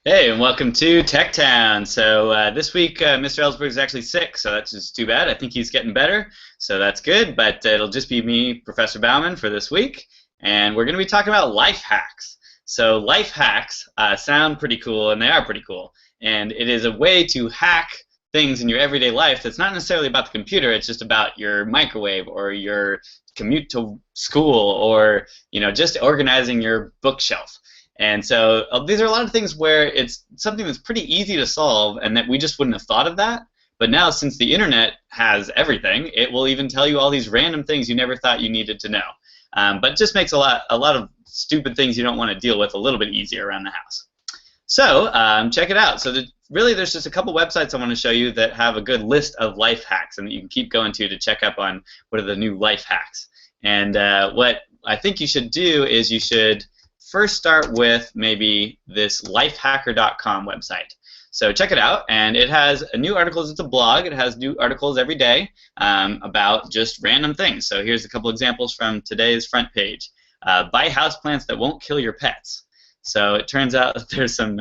Hey, and welcome to Tech Town. So this week, Mr. Ellsberg is actually sick, so that's just too bad. I think he's getting better, so that's good. But it'll just be me, Professor Bauman, for this week, and we're going to be talking about life hacks. So life hacks sound pretty cool, and they are pretty cool. And it is a way to hack things in your everyday life that's not necessarily about the computer. It's just about your microwave or your commute to school, or just organizing your bookshelf. And so these are a lot of things where it's something that's pretty easy to solve and that we just wouldn't have thought of that. But now, since the internet has everything, it will even tell you all these random things you never thought you needed to know. But it just makes a lot of stupid things you don't want to deal with a little bit easier around the house. So check it out. So really, there's just a couple websites I want to show you that have a good list of life hacks and that you can keep going to check up on what are the new life hacks. And what I think you should do is you should first start with maybe this lifehacker.com website. So check it out, and it has new articles. It's a blog. It has new articles every day about just random things. So here's a couple examples from today's front page. Buy houseplants that won't kill your pets. So it turns out that there's some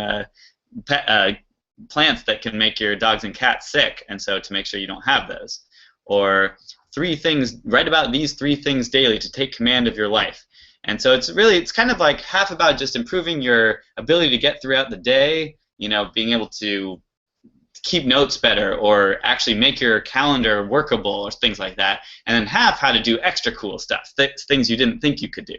plants that can make your dogs and cats sick, and so to make sure you don't have those. Or write about these 3 things daily to take command of your life. And so it's kind of like half about just improving your ability to get throughout the day, being able to keep notes better or actually make your calendar workable or things like that, and then half how to do extra cool stuff, things you didn't think you could do.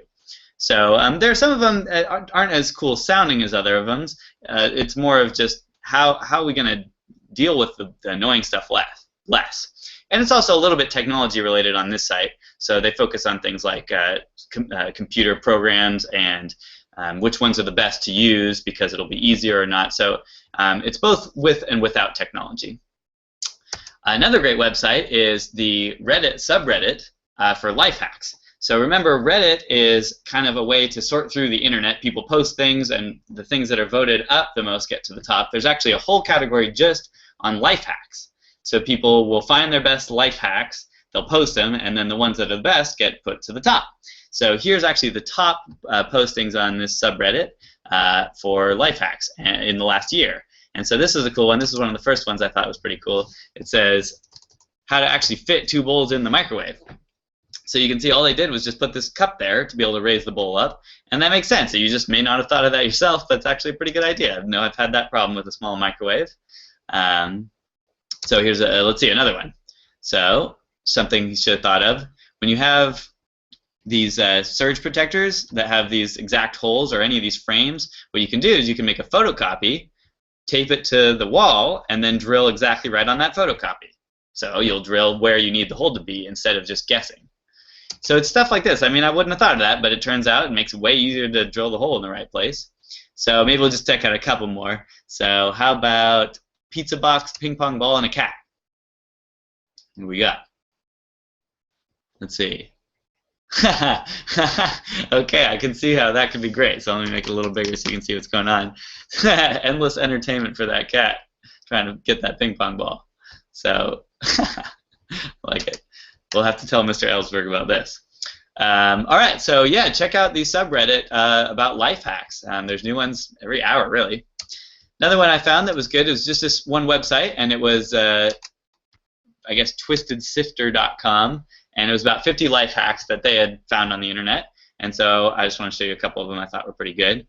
So there are some of them that aren't as cool sounding as other of them. It's more of just how are we going to deal with the annoying stuff less. And it's also a little bit technology related on this site. So they focus on things like computer programs and which ones are the best to use because it'll be easier or not. So it's both with and without technology. Another great website is the Reddit subreddit for life hacks. So remember, Reddit is kind of a way to sort through the internet. People post things, and the things that are voted up the most get to the top. There's actually a whole category just on life hacks. So people will find their best life hacks, they'll post them, and then the ones that are the best get put to the top. So here's actually the top postings on this subreddit for life hacks in the last year. And so this is a cool one. This is one of the first ones I thought was pretty cool. It says how to actually fit 2 bowls in the microwave. So you can see all they did was just put this cup there to be able to raise the bowl up, and that makes sense. So you just may not have thought of that yourself, but it's actually a pretty good idea. I've had that problem with a small microwave. So here's let's see, another one. So something you should have thought of. When you have these surge protectors that have these exact holes or any of these frames, what you can do is you can make a photocopy, tape it to the wall, and then drill exactly right on that photocopy. So you'll drill where you need the hole to be instead of just guessing. So it's stuff like this. I mean, I wouldn't have thought of that, but it turns out it makes it way easier to drill the hole in the right place. So maybe we'll just check out a couple more. So how about pizza box, ping pong ball, and a cat? What do we got? Let's see. Okay, I can see how that could be great. So let me make it a little bigger so you can see what's going on. Endless entertainment for that cat trying to get that ping pong ball. So I like it. We'll have to tell Mr. Ellsberg about this. All right, so yeah, check out the subreddit about life hacks. There's new ones every hour, really. Another one I found that was good was just this one website, and it was, I guess, twistedsifter.com, and it was about 50 life hacks that they had found on the internet, and so I just want to show you a couple of them I thought were pretty good.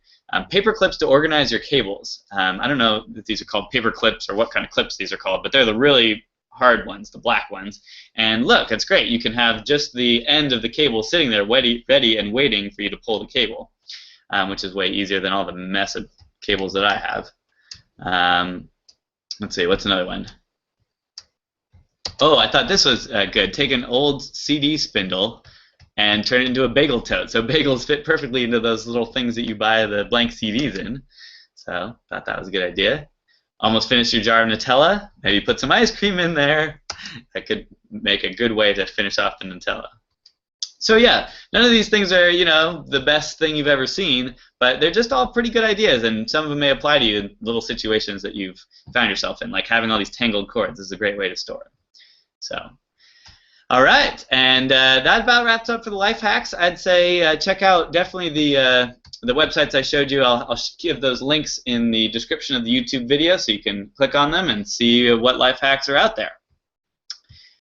Paper clips to organize your cables. I don't know if these are called paper clips or what kind of clips these are called, but they're the really hard ones, the black ones. And look, it's great. You can have just the end of the cable sitting there ready and waiting for you to pull the cable, which is way easier than all the mess of cables that I have. Let's see, what's another one? Oh, I thought this was good. Take an old CD spindle and turn it into a bagel tote. So bagels fit perfectly into those little things that you buy the blank CDs in. So thought that was a good idea. Almost finished your jar of Nutella. Maybe put some ice cream in there. That could make a good way to finish off the Nutella. So yeah, none of these things are, the best thing you've ever seen, but they're just all pretty good ideas, and some of them may apply to you in little situations that you've found yourself in, like having all these tangled cords is a great way to store them. So, all right, and that about wraps up for the life hacks. I'd say check out definitely the the websites I showed you, I'll give those links in the description of the YouTube video so you can click on them and see what life hacks are out there.